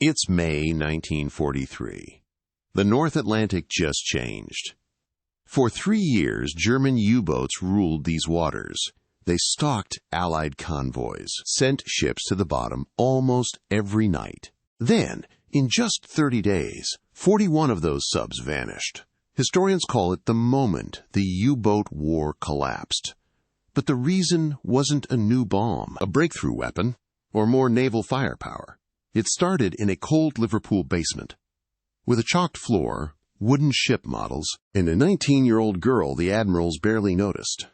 It's May 1943. The North Atlantic just changed. For 3 years, German U-boats ruled these waters. They stalked Allied convoys, sent ships to the bottom almost every night. Then, in just 30 days, 41 of those subs vanished. Historians call it the moment the U-boat war collapsed. But the reason wasn't a new bomb, a breakthrough weapon, or more naval firepower. It started in a cold Liverpool basement. With a chalked floor, wooden ship models, and a 19-year-old girl the admirals barely noticed.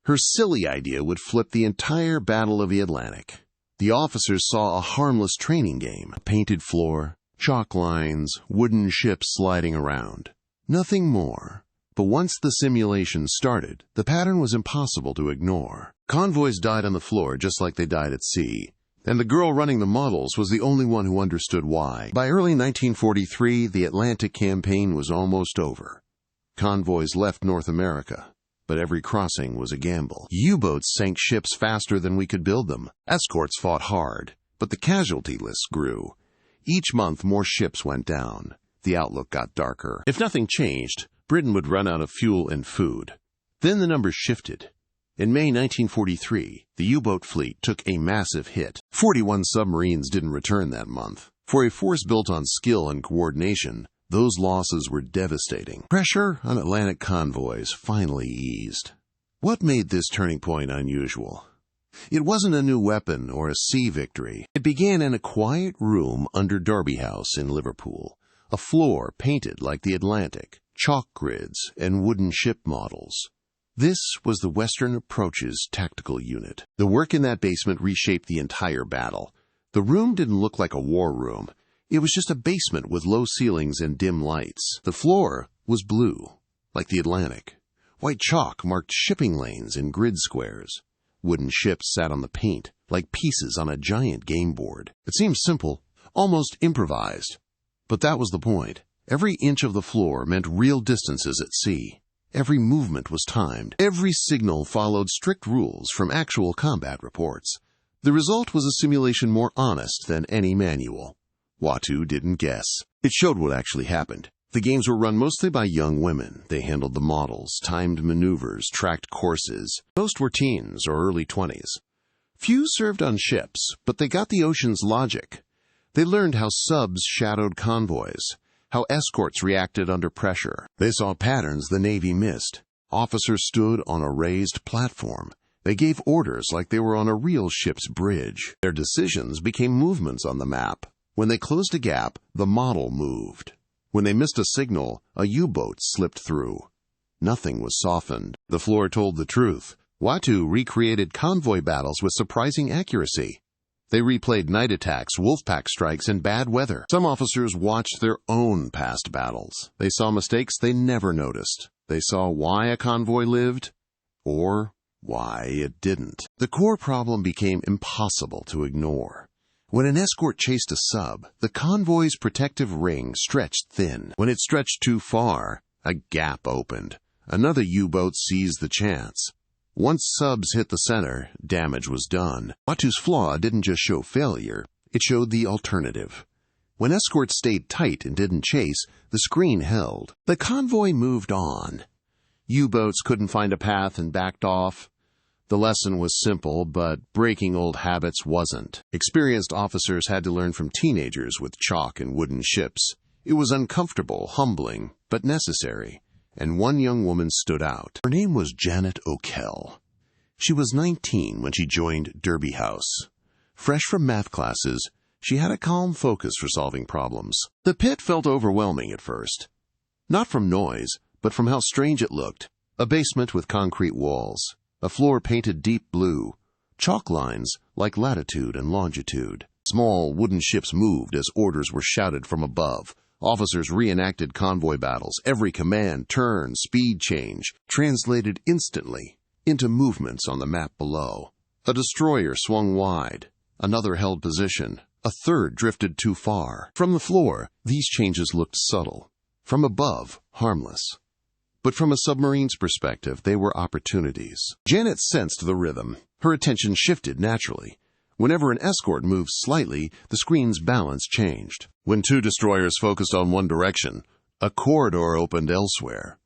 Her silly idea would flip the entire Battle of the Atlantic. The officers saw a harmless training game, a painted floor, chalk lines, wooden ships sliding around. Nothing more. But once the simulation started, the pattern was impossible to ignore. Convoys died on the floor just like they died at sea. And the girl running the models was the only one who understood why. By early 1943, the Atlantic campaign was almost over. Convoys left North America, but every crossing was a gamble. U-boats sank ships faster than we could build them. Escorts fought hard, but the casualty lists grew. Each month, more ships went down. The outlook got darker. If nothing changed, Britain would run out of fuel and food. Then the numbers shifted. In May 1943, the U-boat fleet took a massive hit. 41 submarines didn't return that month. For a force built on skill and coordination, those losses were devastating. Pressure on Atlantic convoys finally eased. What made this turning point unusual? It wasn't a new weapon or a sea victory. It began in a quiet room under Derby House in Liverpool, a floor painted like the Atlantic, chalk grids, and wooden ship models. This was the Western Approach's tactical unit. The work in that basement reshaped the entire battle. The room didn't look like a war room. It was just a basement with low ceilings and dim lights. The floor was blue, like the Atlantic. White chalk marked shipping lanes in grid squares. Wooden ships sat on the paint, like pieces on a giant game board. It seemed simple, almost improvised. But that was the point. Every inch of the floor meant real distances at sea. Every movement was timed. Every signal followed strict rules from actual combat reports. The result was a simulation more honest than any manual. WWII didn't guess. It showed what actually happened. The games were run mostly by young women. They handled the models, timed maneuvers, tracked courses. Most were teens or early 20s. Few served on ships, but they got the ocean's logic. They learned how subs shadowed convoys, how escorts reacted under pressure. They saw patterns the Navy missed. Officers stood on a raised platform. They gave orders like they were on a real ship's bridge. Their decisions became movements on the map. When they closed a gap, the model moved. When they missed a signal, a U-boat slipped through. Nothing was softened. The floor told the truth. WWII recreated convoy battles with surprising accuracy. They replayed night attacks, wolfpack strikes, and bad weather. Some officers watched their own past battles. They saw mistakes they never noticed. They saw why a convoy lived, or why it didn't. The core problem became impossible to ignore. When an escort chased a sub, the convoy's protective ring stretched thin. When it stretched too far, a gap opened. Another U-boat seized the chance. Once subs hit the center, damage was done. WWII's flaw didn't just show failure, it showed the alternative. When escorts stayed tight and didn't chase, the screen held. The convoy moved on. U-boats couldn't find a path and backed off. The lesson was simple, but breaking old habits wasn't. Experienced officers had to learn from teenagers with chalk and wooden ships. It was uncomfortable, humbling, but necessary. And one young woman stood out. Her name was Janet O'Kell. She was 19 when she joined Derby House. Fresh from math classes, she had a calm focus for solving problems. The pit felt overwhelming at first. Not from noise, but from how strange it looked. A basement with concrete walls. A floor painted deep blue. Chalk lines like latitude and longitude. Small wooden ships moved as orders were shouted from above. Officers reenacted convoy battles. Every command, turn, speed change translated instantly into movements on the map below. A destroyer swung wide. Another held position. A third drifted too far. From the floor, these changes looked subtle. From above, harmless. But from a submarine's perspective, they were opportunities. Janet sensed the rhythm. Her attention shifted naturally. Whenever an escort moved slightly, the screen's balance changed. When two destroyers focused on one direction, a corridor opened elsewhere.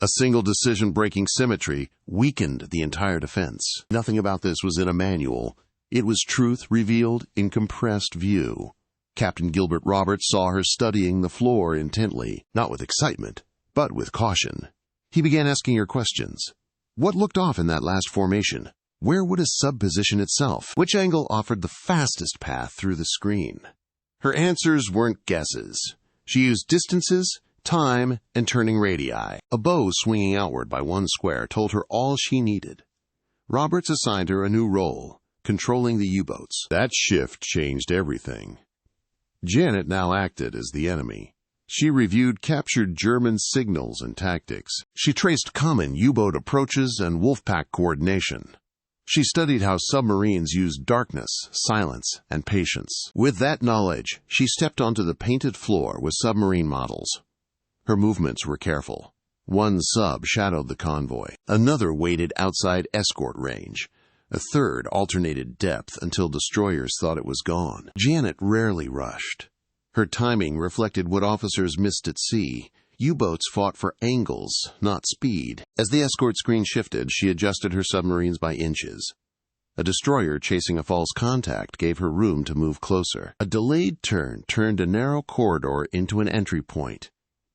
A single decision-breaking symmetry weakened the entire defense. Nothing about this was in a manual. It was truth revealed in compressed view. Captain Gilbert Roberts saw her studying the floor intently, not with excitement, but with caution. He began asking her questions. What looked off in that last formation? Where would a sub position itself? Which angle offered the fastest path through the screen? Her answers weren't guesses. She used distances, time, and turning radii. A bow swinging outward by one square told her all she needed. Roberts assigned her a new role, controlling the U-boats. That shift changed everything. Janet now acted as the enemy. She reviewed captured German signals and tactics. She traced common U-boat approaches and wolfpack coordination. She studied how submarines used darkness, silence, and patience. With that knowledge, she stepped onto the painted floor with submarine models. Her movements were careful. One sub shadowed the convoy. Another waited outside escort range. A third alternated depth until destroyers thought it was gone. Janet rarely rushed. Her timing reflected what officers missed at sea. U-boats fought for angles, not speed. As the escort screen shifted, she adjusted her submarines by inches. A destroyer chasing a false contact gave her room to move closer. A delayed turn turned a narrow corridor into an entry point.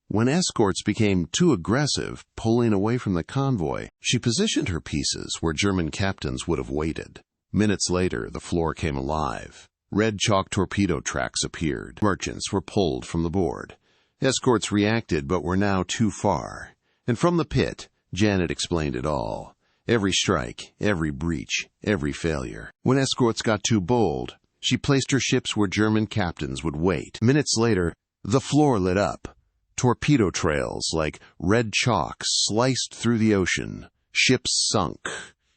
When escorts became too aggressive, pulling away from the convoy, she positioned her pieces where German captains would have waited. Minutes later, the floor came alive. Red chalk torpedo tracks appeared. Merchants were pulled from the board. Escorts reacted but were now too far. And from the pit, Janet explained it all. Every strike, every breach, every failure. When escorts got too bold, she placed her ships where German captains would wait. Minutes later, the floor lit up. Torpedo trails like red chalk sliced through the ocean. Ships sunk.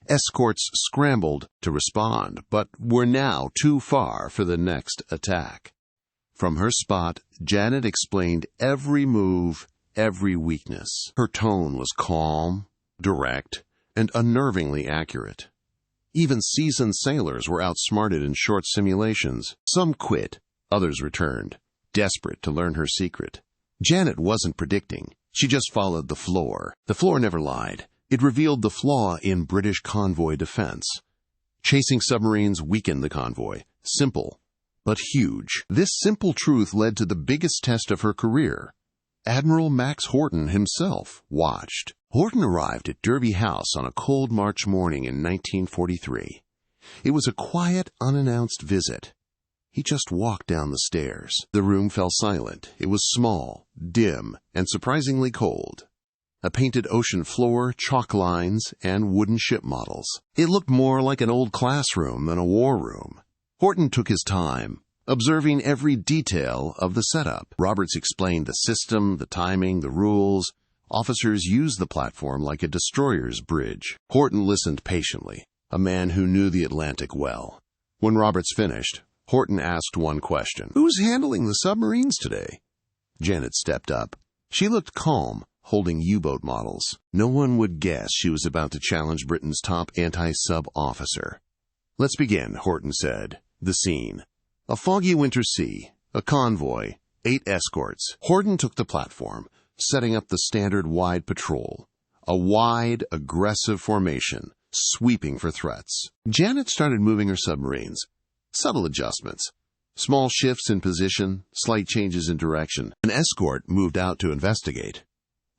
Escorts scrambled to respond, but were now too far for the next attack. From her spot, Janet explained every move, every weakness. Her tone was calm, direct, and unnervingly accurate. Even seasoned sailors were outsmarted in short simulations. Some quit, others returned, desperate to learn her secret. Janet wasn't predicting. She just followed the floor. The floor never lied. It revealed the flaw in British convoy defense. Chasing submarines weakened the convoy. Simple, but huge. This simple truth led to the biggest test of her career. Admiral Max Horton himself watched. Horton arrived at Derby House on a cold March morning in 1943. It was a quiet, unannounced visit. He just walked down the stairs. The room fell silent. It was small, dim, and surprisingly cold. A painted ocean floor, chalk lines, and wooden ship models. It looked more like an old classroom than a war room. Horton took his time, observing every detail of the setup. Roberts explained the system, the timing, the rules. Officers used the platform like a destroyer's bridge. Horton listened patiently, a man who knew the Atlantic well. When Roberts finished, Horton asked one question. Who's handling the submarines today? Janet stepped up. She looked calm, holding U-boat models. No one would guess she was about to challenge Britain's top anti-sub officer. Let's begin, Horton said. The scene. A foggy winter sea, a convoy, 8 escorts. Horton took the platform, setting up the standard wide patrol. A wide, aggressive formation, sweeping for threats. Janet started moving her submarines. Subtle adjustments. Small shifts in position, slight changes in direction. An escort moved out to investigate.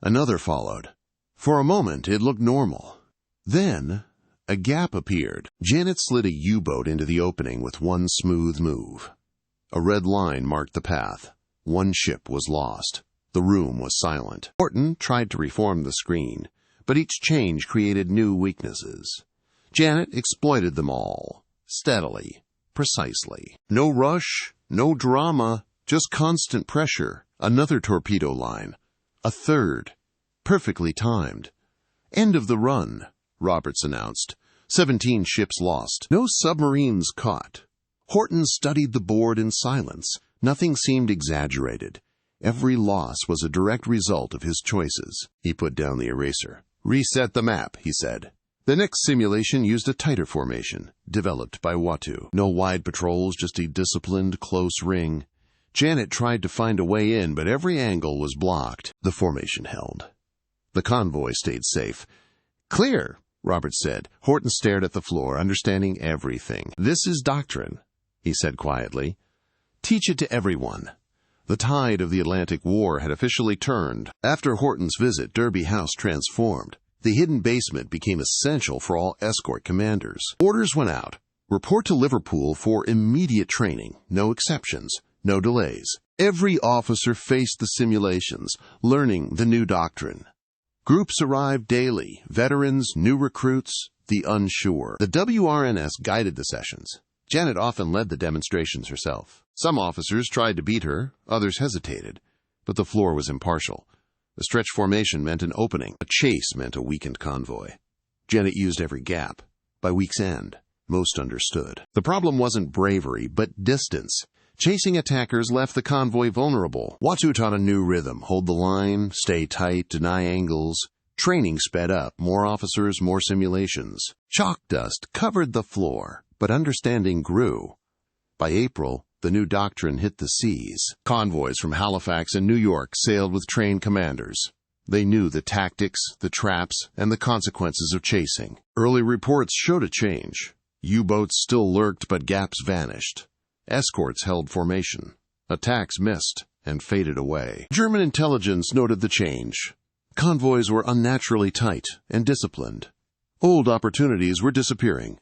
Another followed. For a moment, it looked normal. Then, a gap appeared. Janet slid a U-boat into the opening with one smooth move. A red line marked the path. One ship was lost. The room was silent. Horton tried to reform the screen, but each change created new weaknesses. Janet exploited them all, steadily. Precisely. No rush, no drama, just constant pressure. Another torpedo line. A third. Perfectly timed. End of the run, Roberts announced. 17 ships lost. No submarines caught. Horton studied the board in silence. Nothing seemed exaggerated. Every loss was a direct result of his choices. He put down the eraser. Reset the map, he said. The next simulation used a tighter formation, developed by WWII. No wide patrols, just a disciplined, close ring. Janet tried to find a way in, but every angle was blocked. The formation held. The convoy stayed safe. "Clear," Robert said. Horton stared at the floor, understanding everything. "This is Doctrine," he said quietly. "Teach it to everyone." The tide of the Atlantic War had officially turned. After Horton's visit, Derby House transformed. The hidden basement became essential for all escort commanders. Orders went out. Report to Liverpool for immediate training. No exceptions. No delays. Every officer faced the simulations, learning the new doctrine. Groups arrived daily. Veterans, new recruits, the unsure. The WRNS guided the sessions. Janet often led the demonstrations herself. Some officers tried to beat her, others hesitated, but the floor was impartial. A stretch formation meant an opening. A chase meant a weakened convoy. Janet used every gap. By week's end, most understood. The problem wasn't bravery, but distance. Chasing attackers left the convoy vulnerable. WWII taught a new rhythm: hold the line, stay tight, deny angles. Training sped up. More officers, more simulations. Chalk dust covered the floor, but understanding grew. By April, the new doctrine hit the seas. Convoys from Halifax and New York sailed with trained commanders. They knew the tactics, the traps, and the consequences of chasing. Early reports showed a change. U-boats still lurked, but gaps vanished. Escorts held formation. Attacks missed and faded away. German intelligence noted the change. Convoys were unnaturally tight and disciplined. Old opportunities were disappearing.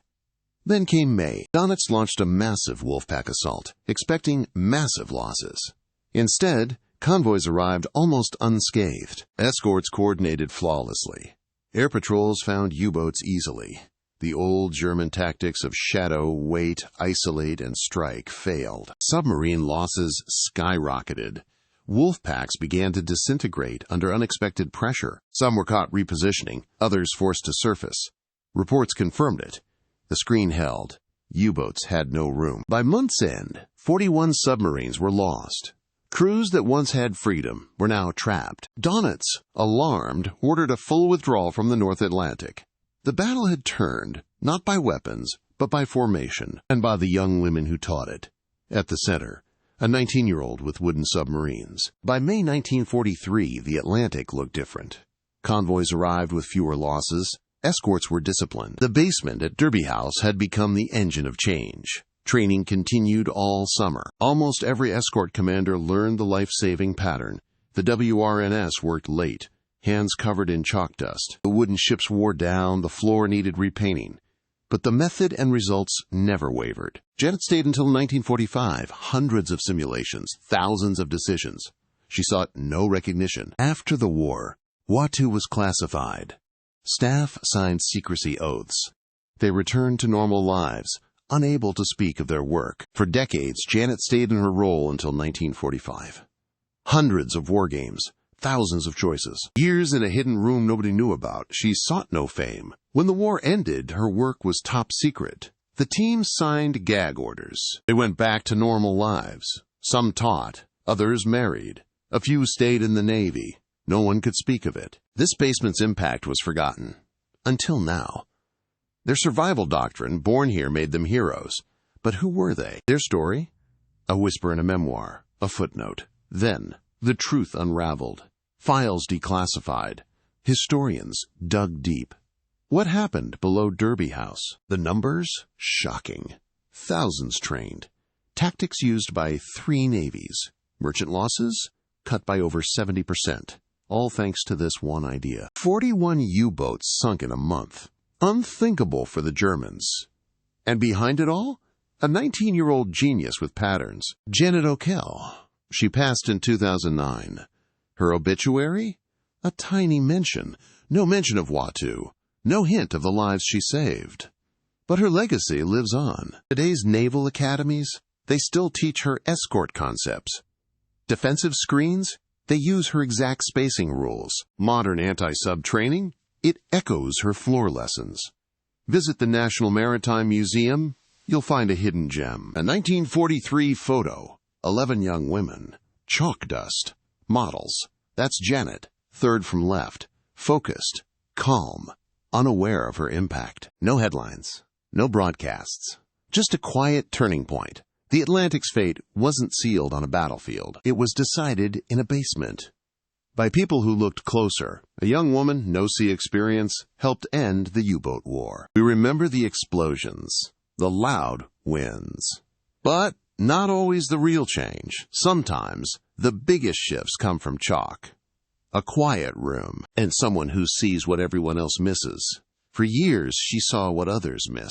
Then came May. Donitz launched a massive Wolfpack assault, expecting massive losses. Instead, convoys arrived almost unscathed. Escorts coordinated flawlessly. Air patrols found U-boats easily. The old German tactics of shadow, wait, isolate, and strike failed. Submarine losses skyrocketed. Wolfpacks began to disintegrate under unexpected pressure. Some were caught repositioning, others forced to surface. Reports confirmed it. The screen held. U-boats had no room. By month's end, 41 submarines were lost. Crews that once had freedom were now trapped. Donitz, alarmed, ordered a full withdrawal from the North Atlantic. The battle had turned, not by weapons, but by formation, and by the young women who taught it. At the center, a 19-year-old with wooden submarines. By May 1943, the Atlantic looked different. Convoys arrived with fewer losses. Escorts were disciplined. The basement at Derby House had become the engine of change. Training continued all summer. Almost every escort commander learned the life-saving pattern. The WRNS worked late, hands covered in chalk dust. The wooden ships wore down, the floor needed repainting. But the method and results never wavered. Janet stayed until 1945, hundreds of simulations, thousands of decisions. She sought no recognition. After the war, WWII was classified. Staff signed secrecy oaths. They returned to normal lives, unable to speak of their work. For decades, Janet stayed in her role until 1945. Hundreds of war games, thousands of choices. Years in a hidden room nobody knew about. She sought no fame. When the war ended, her work was top secret. The team signed gag orders. They went back to normal lives. Some taught, others married. A few stayed in the Navy. No one could speak of it. This basement's impact was forgotten. Until now. Their survival doctrine, born here, made them heroes. But who were they? Their story? A whisper in a memoir, a footnote. Then, the truth unraveled. Files declassified. Historians dug deep. What happened below Derby House? The numbers? Shocking. Thousands trained. Tactics used by 3 navies. Merchant losses? Cut by over 70%. All thanks to this one idea. 41 U-boats sunk in a month. Unthinkable for the Germans. And behind it all? A 19-year-old genius with patterns. Janet O'Kell. She passed in 2009. Her obituary? A tiny mention. No mention of WWII. No hint of the lives she saved. But her legacy lives on. Today's naval academies, they still teach her escort concepts. Defensive screens, they use her exact spacing rules. Modern anti-sub training, it echoes her floor lessons. Visit the National Maritime Museum, you'll find a hidden gem. A 1943 photo, 11 young women, chalk dust, models. That's Janet, third from left, focused, calm, unaware of her impact. No headlines, no broadcasts, just a quiet turning point. The Atlantic's fate wasn't sealed on a battlefield. It was decided in a basement. By people who looked closer, a young woman, no sea experience, helped end the U-boat war. We remember the explosions, the loud winds. But not always the real change. Sometimes the biggest shifts come from chalk. A quiet room, and someone who sees what everyone else misses. For years, she saw what others missed.